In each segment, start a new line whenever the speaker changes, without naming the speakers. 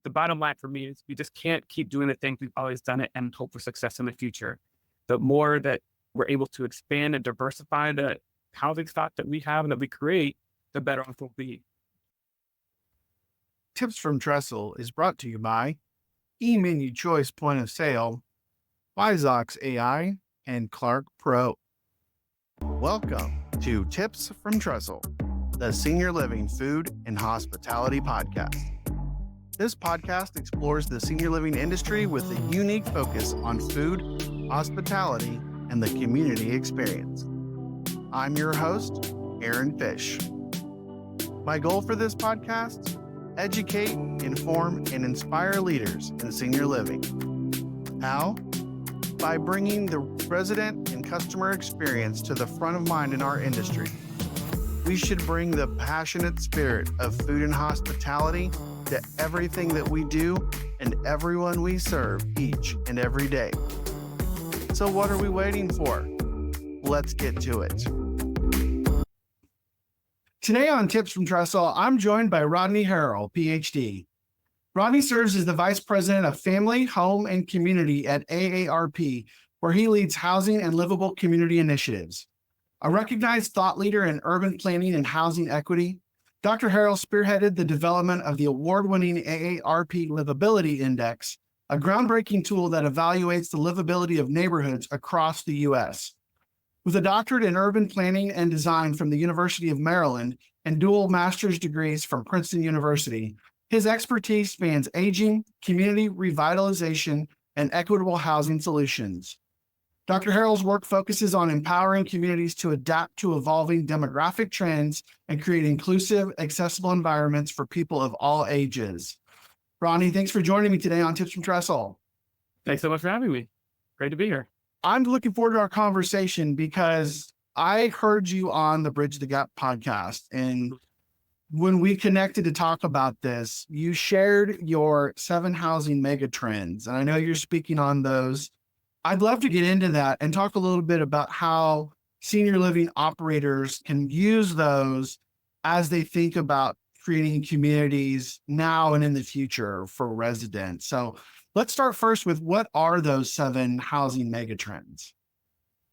the bottom line for me is we just can't keep doing the things we've always done it and hope for success in the future. The more that we're able to expand and diversify the housing stock that we have and that we create, the better off we'll be.
Tips from Trestle is brought to you by eMenu Choice Point of Sale, Wizox AI, and Clark Pro. Welcome to Tips from Trestle, the Senior Living Food and Hospitality Podcast. This podcast explores the senior living industry with a unique focus on food, hospitality, and the community experience. I'm your host, Aaron Fish. My goal for this podcast: educate, inform, and inspire leaders in senior living. How? By bringing the resident and customer experience to the front of mind in our industry. We should bring the passionate spirit of food and hospitality to everything that we do and everyone we serve each and every day. So what are we waiting for? Let's get to it. Today on Tips from Trestle, I'm joined by Rodney Harrell, PhD. Rodney serves as the Vice President of Family, Home, and Community at AARP, where he leads housing and livable community initiatives. A recognized thought leader in urban planning and housing equity, Dr. Harrell spearheaded the development of the award-winning AARP Livability Index, a groundbreaking tool that evaluates the livability of neighborhoods across the U.S. With a doctorate in urban planning and design from the University of Maryland and dual master's degrees from Princeton University, his expertise spans aging, community revitalization, and equitable housing solutions. Dr. Harrell's work focuses on empowering communities to adapt to evolving demographic trends and create inclusive, accessible environments for people of all ages. Rodney, thanks for joining me today on Tips from Trestle.
Thanks so much for having me. Great to be here.
I'm looking forward to our conversation because I heard you on the Bridge the Gap podcast. And when we connected to talk about this, you shared your 7 housing mega trends. And I know you're speaking on those. I'd love to get into that and talk a little bit about how senior living operators can use those as they think about creating communities now and in the future for residents. So let's start first with, what are those 7 housing megatrends?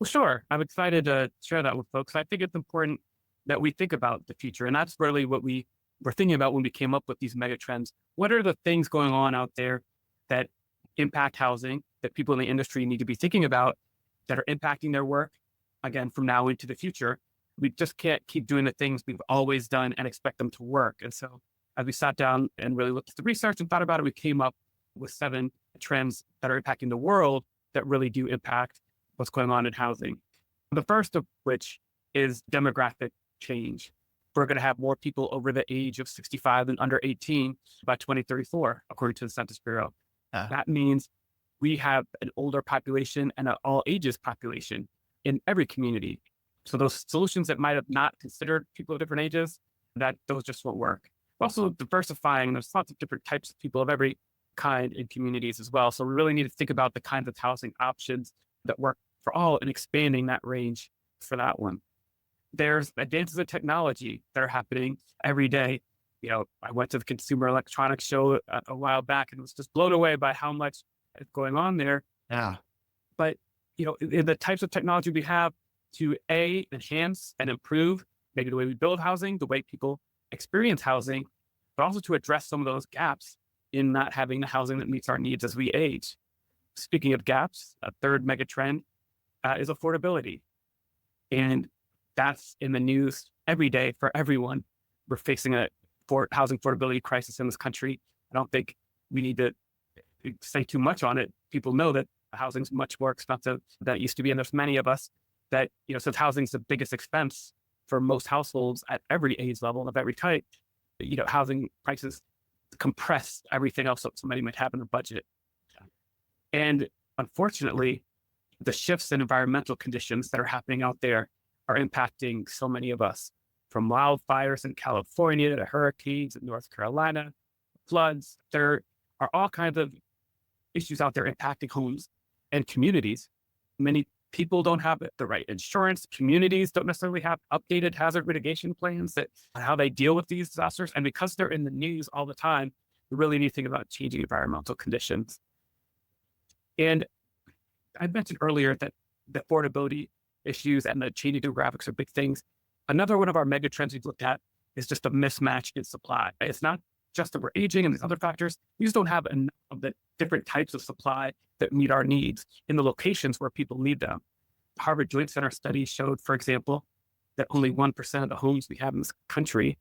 Well, sure. I'm excited to share that with folks. I think it's important that we think about the future. And that's really what we were thinking about when we came up with these megatrends. What are the things going on out there that impact housing, that people in the industry need to be thinking about, that are impacting their work, again, from now into the future? We just can't keep doing the things we've always done and expect them to work. And so as we sat down and really looked at the research and thought about it, we came up with 7 trends that are impacting the world that really do impact what's going on in housing. The first of which is demographic change. We're going to have more people over the age of 65 and under 18 by 2034, according to the Census Bureau. That means we have an older population and an all ages population in every community. So those solutions that might have not considered people of different ages, those just won't work. We're also diversifying. There's lots of different types of people of every kind in communities as well. So we really need to think about the kinds of housing options that work for all and expanding that range for that one. There's advances in technology that are happening every day. You know, I went to the Consumer Electronics Show a while back and was just blown away by how much is going on there.
Yeah.
But, you know, the types of technology we have to enhance and improve maybe the way we build housing, the way people experience housing, but also to address some of those gaps in not having the housing that meets our needs as we age. Speaking of gaps, a third mega trend is affordability. And that's in the news every day for everyone. We're facing a housing affordability crisis in this country. I don't think we need to say too much on it. People know that housing is much more expensive than it used to be. And there's many of us that, you know, since housing is the biggest expense for most households at every age level and of every type, you know, housing prices compress everything else that somebody might have in their budget. And unfortunately, the shifts in environmental conditions that are happening out there are impacting so many of us, from wildfires in California to hurricanes in North Carolina, floods. There are all kinds of issues out there impacting homes and communities. Many people don't have the right insurance. Communities don't necessarily have updated hazard mitigation plans that how they deal with these disasters. And because they're in the news all the time, we really need to think about changing environmental conditions. And I mentioned earlier that the affordability issues and the changing demographics are big things. Another one of our mega trends we've looked at is just a mismatch in supply. It's not just that we're aging and these other factors. We just don't have enough of the different types of supply that meet our needs in the locations where people need them. Harvard Joint Center study showed, for example, that only 1% of the homes we have in this country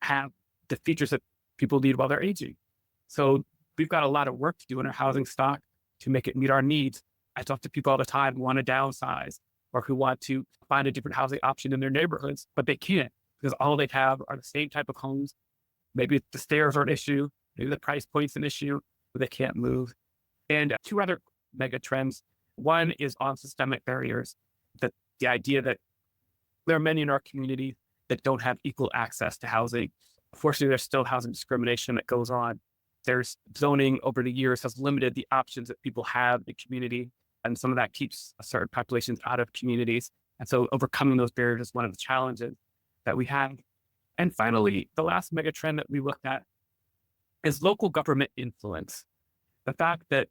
have the features that people need while they're aging. So we've got a lot of work to do in our housing stock to make it meet our needs. I talk to people all the time who want to downsize or who want to find a different housing option in their neighborhoods, but they can't because all they have are the same type of homes. Maybe the stairs are an issue, maybe the price point's an issue, but they can't move. And two other mega trends. One is on systemic barriers, that the idea that there are many in our community that don't have equal access to housing. Unfortunately, there's still housing discrimination that goes on. There's zoning over the years has limited the options that people have in the community. And some of that keeps certain populations out of communities. And so overcoming those barriers is one of the challenges that we have. And finally, the last mega trend that we looked at is local government influence. The fact that,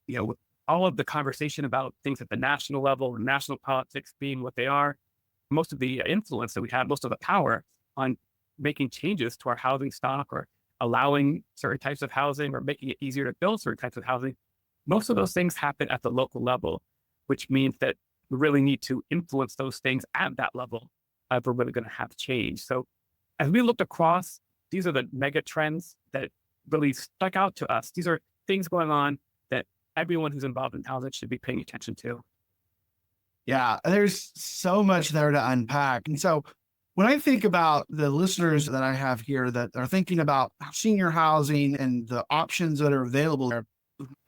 with all of the conversation about things at the national level, national politics being what they are, most of the influence that we have, most of the power on making changes to our housing stock or allowing certain types of housing or making it easier to build certain types of housing, most of those things happen at the local level, which means that we really need to influence those things at that level if we're really going to have change. So as we looked across, these are the mega trends that really stuck out to us. These are things going on that everyone who's involved in housing should be paying attention to.
Yeah, there's so much there to unpack. And so when I think about the listeners that I have here that are thinking about senior housing and the options that are available there,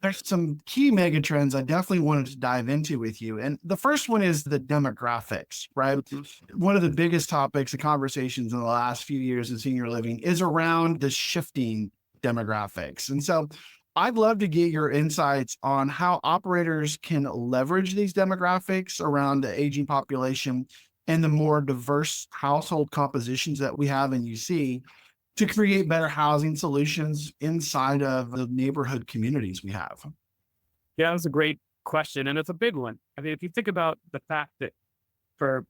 there's some key mega trends I definitely wanted to dive into with you. And the first one is the demographics, right? One of the biggest topics of conversations in the last few years in senior living is around the shifting demographics. And so I'd love to get your insights on how operators can leverage these demographics around the aging population and the more diverse household compositions that we have and you see to create better housing solutions inside of the neighborhood communities we have.
Yeah, that's a great question. And it's a big one. I mean, if you think about the fact that for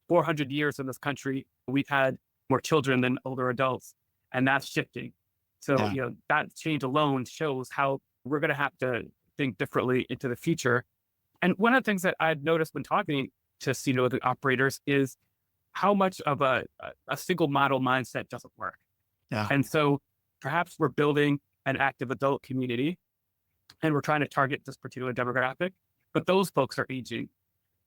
400 years in this country, we've had more children than older adults, and that's shifting. So,
Yeah.
that change alone shows how we're going to have to think differently into the future. And one of the things that I've noticed when talking to senior living operators is how much of a single model mindset doesn't work.
Yeah.
And so perhaps we're building an active adult community and we're trying to target this particular demographic, but those folks are aging.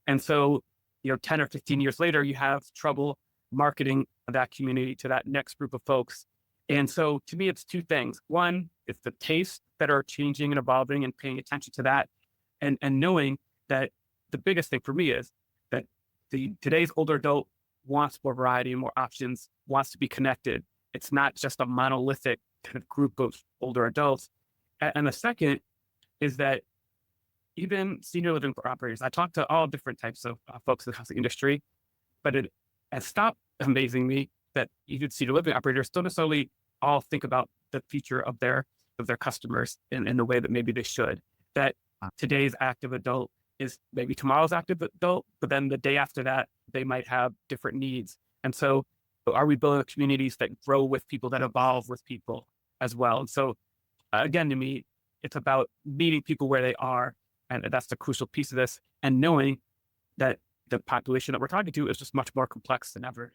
And so, 10 or 15 years later, you have trouble marketing that community to that next group of folks. And so to me, it's two things. One, it's the tastes that are changing and evolving and paying attention to that. And knowing that the biggest thing for me is that today's older adult wants more variety and more options, wants to be connected. It's not just a monolithic kind of group of older adults. And the second is that even senior living operators, I talk to all different types of folks in the housing industry, but it has stopped amazing me that even senior living operators don't necessarily all think about the future of their customers in the way that maybe they should. That today's active adult is maybe tomorrow's active adult, but then the day after that, they might have different needs. And so are we building communities that grow with people, that evolve with people as well? And so again, to me, it's about meeting people where they are. And that's the crucial piece of this. And knowing that the population that we're talking to is just much more complex than ever.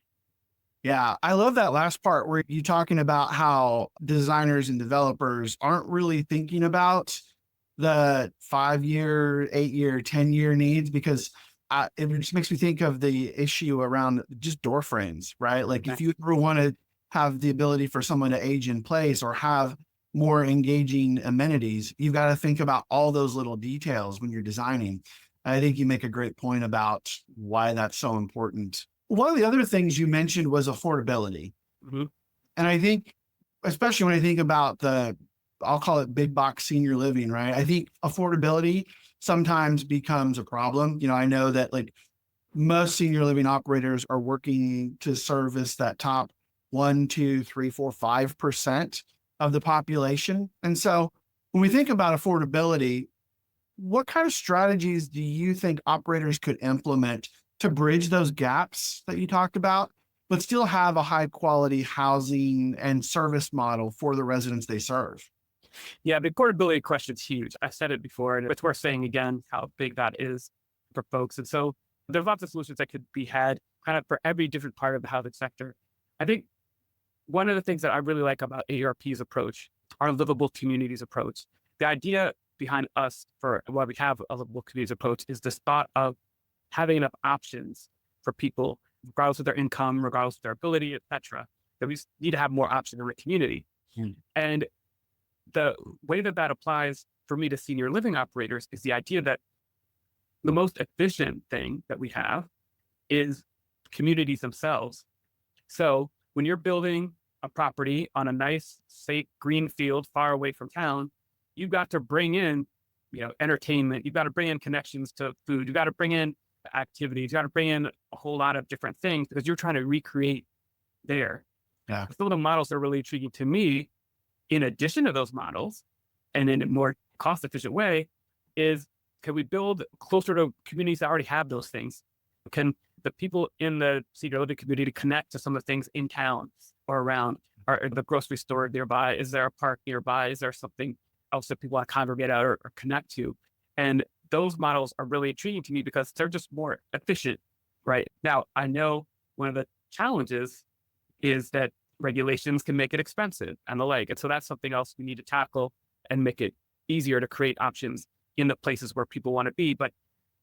Yeah, I love that last part where you're talking about how designers and developers aren't really thinking about the 5-year, 8-year, 10-year needs, because it just makes me think of the issue around just door frames, right? Like if you ever want to have the ability for someone to age in place or have more engaging amenities, you've got to think about all those little details when you're designing. I think you make a great point about why that's so important. One of the other things you mentioned was affordability.
Mm-hmm.
And I think, especially when I think about I'll call it big box senior living, right? I think affordability sometimes becomes a problem. I know that like most senior living operators are working to service that top 1, 2, 3, 4, 5% of the population. And so when we think about affordability, what kind of strategies do you think operators could implement to bridge those gaps that you talked about, but still have a high quality housing and service model for the residents they serve?
Yeah, the affordability question is huge. I said it before, and it's worth saying again how big that is for folks. And so there's lots of solutions that could be had kind of for every different part of the housing sector. I think one of the things that I really like about AARP's approach, our livable communities approach, the idea behind us for why we have a livable communities approach is this thought of having enough options for people, regardless of their income, regardless of their ability, et cetera, that we just need to have more options in the community. And the way that that applies for me to senior living operators is the idea that the most efficient thing that we have is communities themselves. So when you're building a property on a nice, safe, green field far away from town, you've got to bring in, entertainment. You've got to bring in connections to food. You've got to bring in activities. You got to bring in a whole lot of different things because you're trying to recreate there.
Yeah.
Some of the models that are really intriguing to me, in addition to those models, and in a more cost-efficient way, is can we build closer to communities that already have those things? Can the people in the senior living community connect to some of the things in town or around? Or the grocery store nearby? Is there a park nearby? Is there something else that people want to congregate out or connect to? And those models are really intriguing to me because they're just more efficient, right? Now, I know one of the challenges is that regulations can make it expensive and the like. And so that's something else we need to tackle and make it easier to create options in the places where people want to be. But,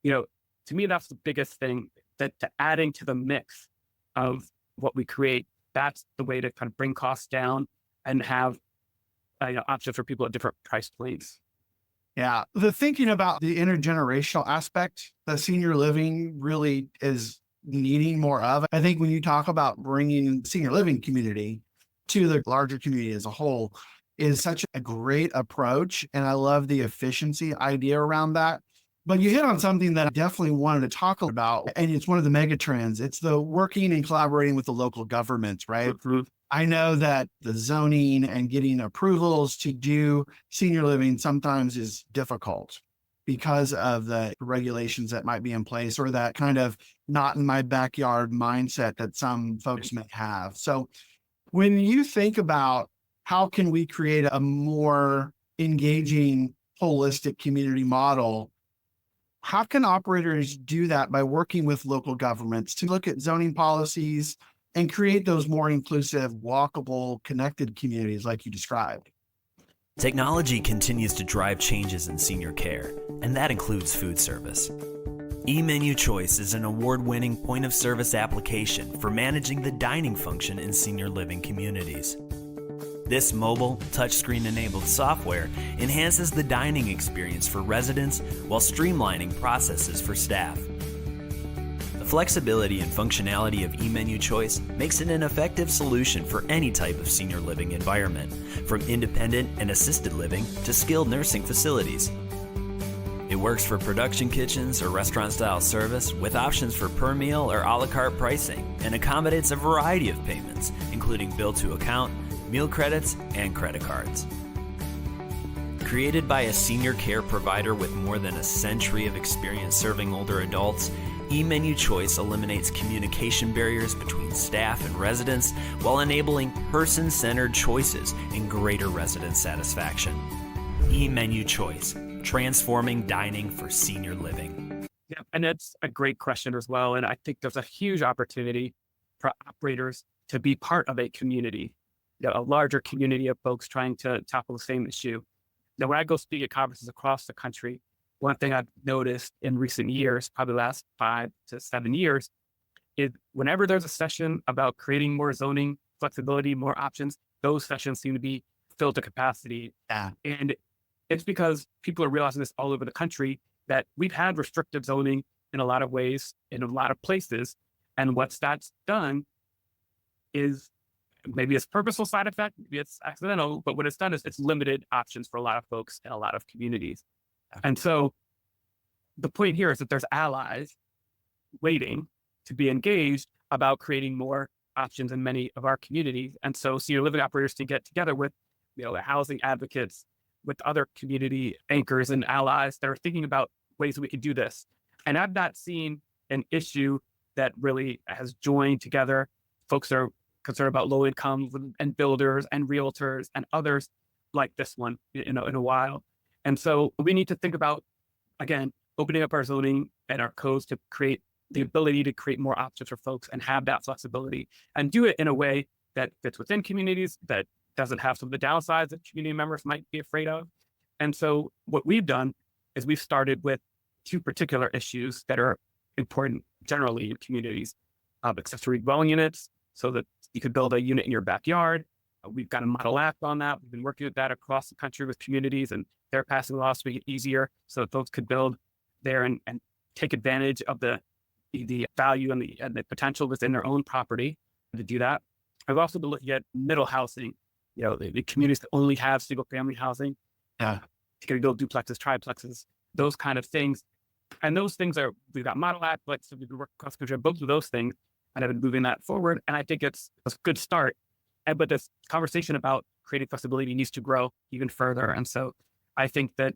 to me, that's the biggest thing, that to adding to the mix of what we create, that's the way to kind of bring costs down and have options for people at different price points.
Yeah. The thinking about the intergenerational aspect that senior living really is needing more of. I think when you talk about bringing the senior living community to the larger community as a whole is such a great approach. And I love the efficiency idea around that. But you hit on something that I definitely wanted to talk about, and it's one of the mega trends. It's the working and collaborating with the local governments, right?
Mm-hmm.
I know that the zoning and getting approvals to do senior living sometimes is difficult because of the regulations that might be in place or that kind of not in my backyard mindset that some folks may have. So when you think about how can we create a more engaging, holistic community model, how can operators do that by working with local governments to look at zoning policies and create those more inclusive, walkable, connected communities like you described?
Technology continues to drive changes in senior care, and that includes food service. eMenu Choice is an award-winning point-of-service application for managing the dining function in senior living communities. This mobile, touchscreen-enabled software enhances the dining experience for residents while streamlining processes for staff. The flexibility and functionality of eMenu Choice makes it an effective solution for any type of senior living environment, from independent and assisted living to skilled nursing facilities. It works for production kitchens or restaurant-style service with options for per meal or a la carte pricing, and accommodates a variety of payments, including bill to account, meal credits, and credit cards. Created by a senior care provider with more than a century of experience serving older adults, eMenu Choice eliminates communication barriers between staff and residents while enabling person-centered choices and greater resident satisfaction. eMenu Choice, transforming dining for senior living.
Yeah, and that's a great question as well. And I think there's a huge opportunity for operators to be part of a community, a larger community of folks trying to tackle the same issue. Now, when I go speak at conferences across the country, one thing I've noticed in recent years, probably the last 5 to 7 years, is whenever there's a session about creating more zoning flexibility, more options, those sessions seem to be filled to capacity.
Yeah.
And it's because people are realizing this all over the country, that we've had restrictive zoning in a lot of ways, in a lot of places. And what that's done is, maybe it's purposeful side effect, maybe it's accidental, but what it's done is it's limited options for a lot of folks in a lot of communities. And so the point here is that there's allies waiting to be engaged about creating more options in many of our communities. And so senior living operators can get together with the housing advocates, with other community anchors and allies that are thinking about ways that we could do this. And I've not seen an issue that really has joined together folks that are concerned about low income and builders and realtors and others like this one in a while. And so we need to think about, again, opening up our zoning and our codes to create the ability to create more options for folks and have that flexibility and do it in a way that fits within communities, that doesn't have some of the downsides that community members might be afraid of. And so what we've done is we've started with two particular issues that are important generally in communities: accessory dwelling units, so that you could build a unit in your backyard. We've got a model act on that. We've been working with that across the country with communities, and they're passing laws to make it easier so that folks could build there and take advantage of the value and the potential within their own property to do that. I've also been looking at middle housing, the communities that only have single family housing.
Yeah.
You can build duplexes, triplexes, those kind of things. And those things we've got model act, so we've been working across the country on both of those things, and I've been moving that forward. And I think it's a good start. But this conversation about creating flexibility needs to grow even further. And so I think that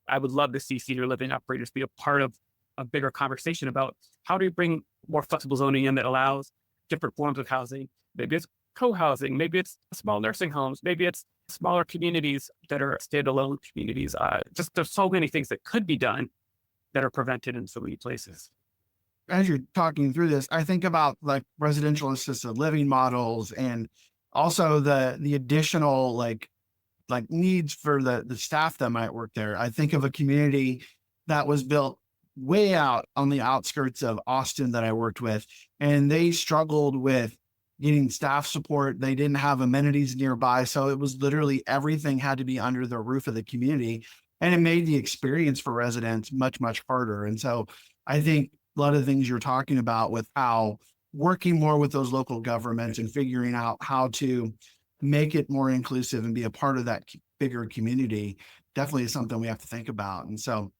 I would love to see senior living operators be a part of a bigger conversation about how do you bring more flexible zoning in that allows different forms of housing. Maybe it's co-housing, maybe it's small nursing homes, maybe it's smaller communities that are standalone communities. Just there's so many things that could be done that are prevented in so many places.
As you're talking through this, I think about like residential assisted living models and also the additional like needs for the staff that might work there. I think of a community that was built way out on the outskirts of Austin that I worked with, and they struggled with getting staff support. They didn't have amenities nearby. So it was literally everything had to be under the roof of the community. And it made the experience for residents much, much harder. And so I think a lot of the things you're talking about with how working more with those local governments and figuring out how to make it more inclusive and be a part of that bigger community definitely is something we have to think about. And so,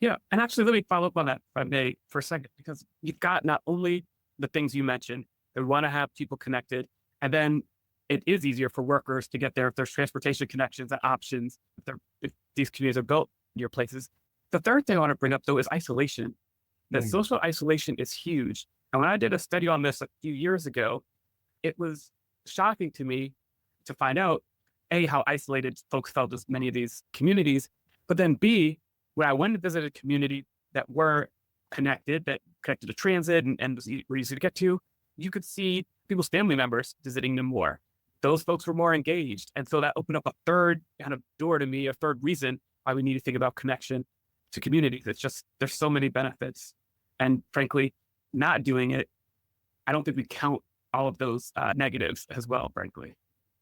yeah. And actually, let me follow up on that, if I may, for a second, because you've got not only the things you mentioned, they want to have people connected, and then it is easier for workers to get there if there's transportation connections and options, if these communities are built near places. The third thing I want to bring up, though, is isolation. That social isolation is huge. And when I did a study on this a few years ago, it was shocking to me to find out, A, how isolated folks felt in many of these communities, but then B, when I went and visited a community that were connected to transit and were easy to get to, you could see people's family members visiting them more. Those folks were more engaged. And so that opened up a third kind of door to me, a third reason why we need to think about connection to communities. It's just, there's so many benefits. And frankly, not doing it, I don't think we count all of those negatives as well, frankly.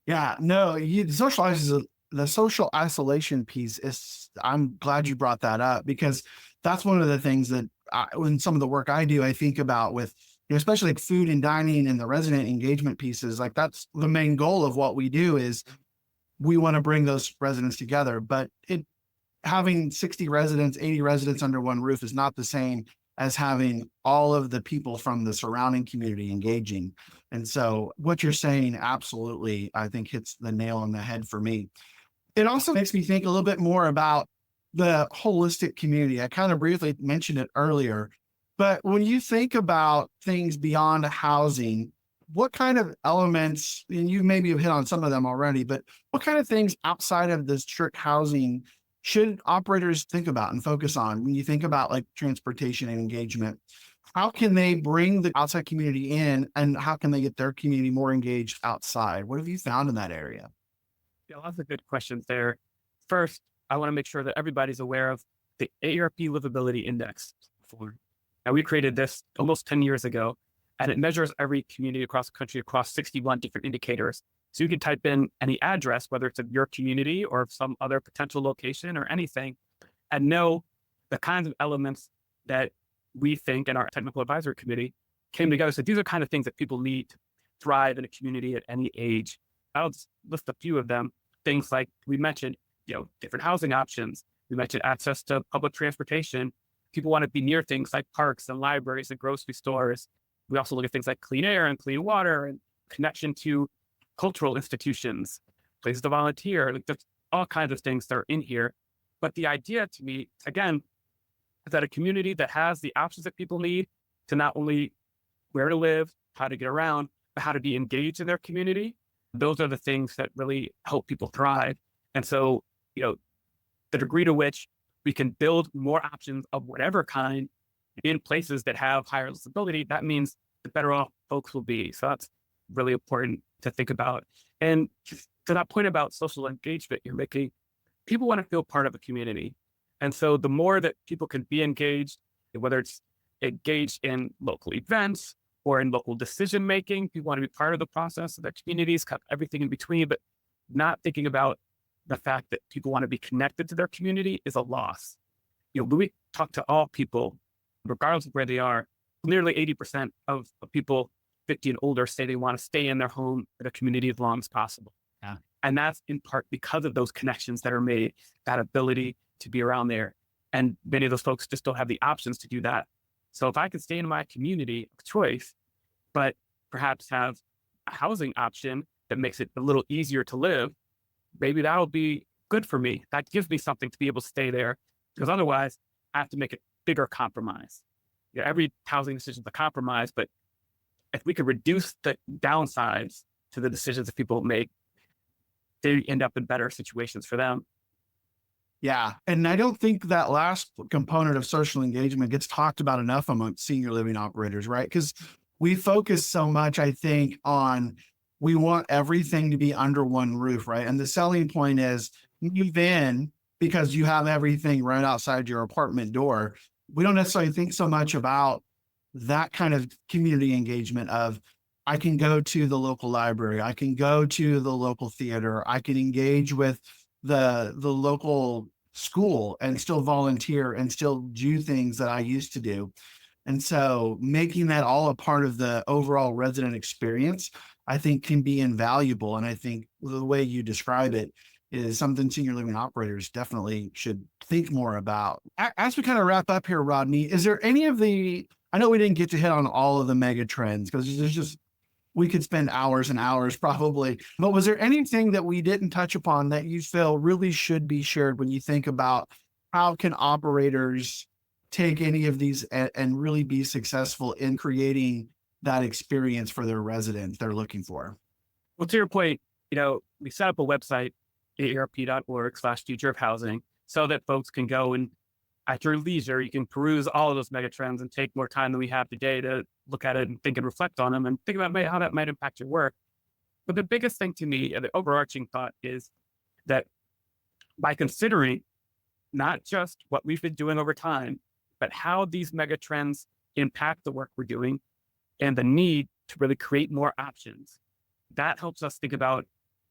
yeah, no, the social isolation piece is, I'm glad you brought that up, because that's one of the things that in some of the work I do, I think about with, especially like food and dining and the resident engagement pieces. Like that's the main goal of what we do is we want to bring those residents together, but having 60 residents, 80 residents under one roof is not the same as having all of the people from the surrounding community engaging. And so what you're saying absolutely, I think, hits the nail on the head for me. It also makes me think a little bit more about the holistic community. I kind of briefly mentioned it earlier, but when you think about things beyond housing, what kind of elements, and you maybe have hit on some of them already, but what kind of things outside of this strict housing should operators think about and focus on when you think about like transportation and engagement? How can they bring the outside community in, and how can they get their community more engaged outside? What have you found in that area?
Yeah, lots of good questions there. First, I want to make sure that everybody's aware of the AARP Livability Index. Now, we created this almost 10 years ago, and it measures every community across the country across 61 different indicators. So you can type in any address, whether it's of your community or some other potential location or anything, and know the kinds of elements that we think in our technical advisory committee came together. So these are kind of things that people need to thrive in a community at any age. I'll just list a few of them. Things like we mentioned, different housing options. We mentioned access to public transportation. People want to be near things like parks and libraries and grocery stores. We also look at things like clean air and clean water and connection to cultural institutions. places to volunteer. Like, there's all kinds of things that are in here. But the idea to me, again, is that a community that has the options that people need to not only where to live, how to get around, but how to be engaged in their community, those are the things that really help people thrive. And so, the degree to which we can build more options of whatever kind in places that have higher livability, that means the better off folks will be. So that's really important to think about. And to that point about social engagement you're making, people want to feel part of a community. And so the more that people can be engaged, whether it's engaged in local events or in local decision making, people want to be part of the process of their communities, kind of everything in between, but not thinking about the fact that people want to be connected to their community is a loss. When we talk to all people, regardless of where they are, nearly 80% of people 50 and older say they want to stay in their home or their community as long as possible.
Yeah.
And that's in part because of those connections that are made, that ability to be around there. And many of those folks just don't have the options to do that. So if I could stay in my community of choice, but perhaps have a housing option that makes it a little easier to live, maybe that'll be good for me. That gives me something to be able to stay there, because otherwise I have to make a bigger compromise. Every housing decision is a compromise, but if we could reduce the downsides to the decisions that people make, they end up in better situations for them.
Yeah. And I don't think that last component of social engagement gets talked about enough among senior living operators, right? Because we focus so much, I think, on we want everything to be under one roof, right? And the selling point is move in because you have everything right outside your apartment door. We don't necessarily think so much about that kind of community engagement of I can go to the local library, I can go to the local theater, I can engage with the local school and still volunteer and still do things that I used to do. And so making that all a part of the overall resident experience, I think can be invaluable. And I think the way you describe it is something senior living operators definitely should think more about. As we kind of wrap up here, Rodney, is there any of I know we didn't get to hit on all of the mega trends because there's just, we could spend hours and hours probably, but was there anything that we didn't touch upon that you feel really should be shared when you think about how can operators take any of these and really be successful in creating that experience for their residents they're looking for?
Well, to your point, we set up a website, aarp.org/future of housing, so that folks can go and at your leisure, you can peruse all of those mega trends and take more time than we have today to look at it and think and reflect on them and think about how that might impact your work. But the biggest thing to me, and the overarching thought, is that by considering not just what we've been doing over time, but how these mega trends impact the work we're doing and the need to really create more options, that helps us think about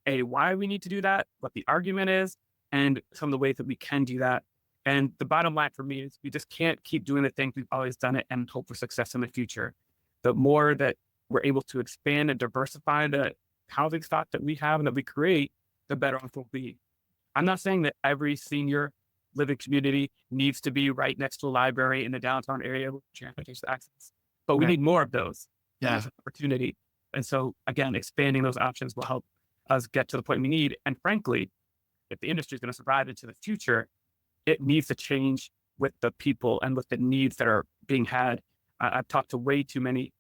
why we need to do that, what the argument is, and some of the ways that we can do that. And the bottom line for me is we just can't keep doing the things we've always done it and hope for success in the future. The more that we're able to expand and diversify the housing stock that we have and that we create, the better off we'll be. I'm not saying that every senior living community needs to be right next to a library in the downtown area with transportation access, but we need more of those.
Yeah.
There's an opportunity. And so again, expanding those options will help us get to the point we need. And frankly, if the industry is going to survive into the future, it needs to change with the people and with the needs that are being had. I've talked to way too many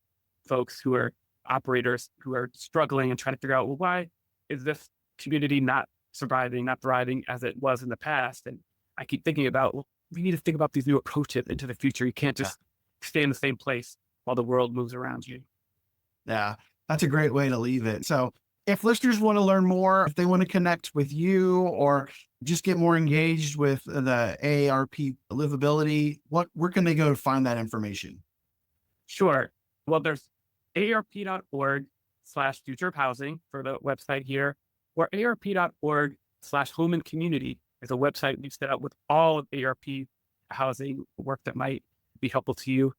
folks who are operators who are struggling and trying to figure out, well, why is this community not surviving, not thriving as it was in the past? And I keep thinking about, well, we need to think about these new approaches into the future. You can't just stay in the same place while the world moves around you.
Yeah, that's a great way to leave it. So if listeners want to learn more, if they want to connect with you or just get more engaged with the AARP livability, where can they go to find that information?
Sure. Well, there's aarp.org/future of housing for the website here, or aarp.org/home and community is a website we've set up with all of AARP housing work that might be helpful to you.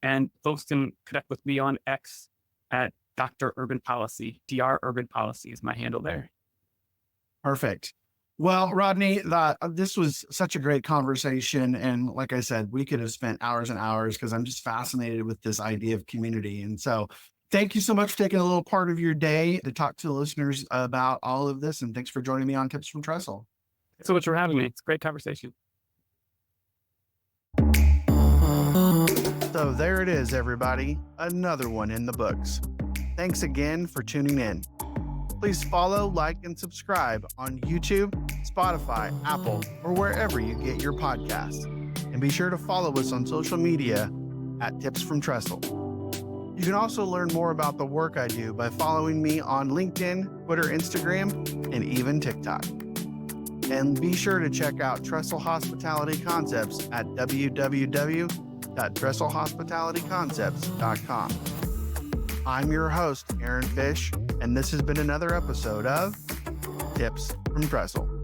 And folks can connect with me on X at Dr. Urban Policy. Dr. Urban Policy is my handle there.
Perfect. Well, Rodney, this was such a great conversation. And like I said, we could have spent hours and hours because I'm just fascinated with this idea of community. And so Thank you so much for taking a little part of your day to talk to the listeners about all of this. And thanks for joining me on Tips from Trestle.
Thanks so much for having me. It's a great conversation.
So there it is, everybody. Another one in the books. Thanks again for tuning in. Please follow, like, and subscribe on YouTube, Spotify, Apple, or wherever you get your podcasts. And be sure to follow us on social media at Tips from Trestle. You can also learn more about the work I do by following me on LinkedIn, Twitter, Instagram, and even TikTok. And be sure to check out Trestle Hospitality Concepts at www.trestlehospitalityconcepts.com. I'm your host, Aaron Fish, and this has been another episode of Tips from Trestle.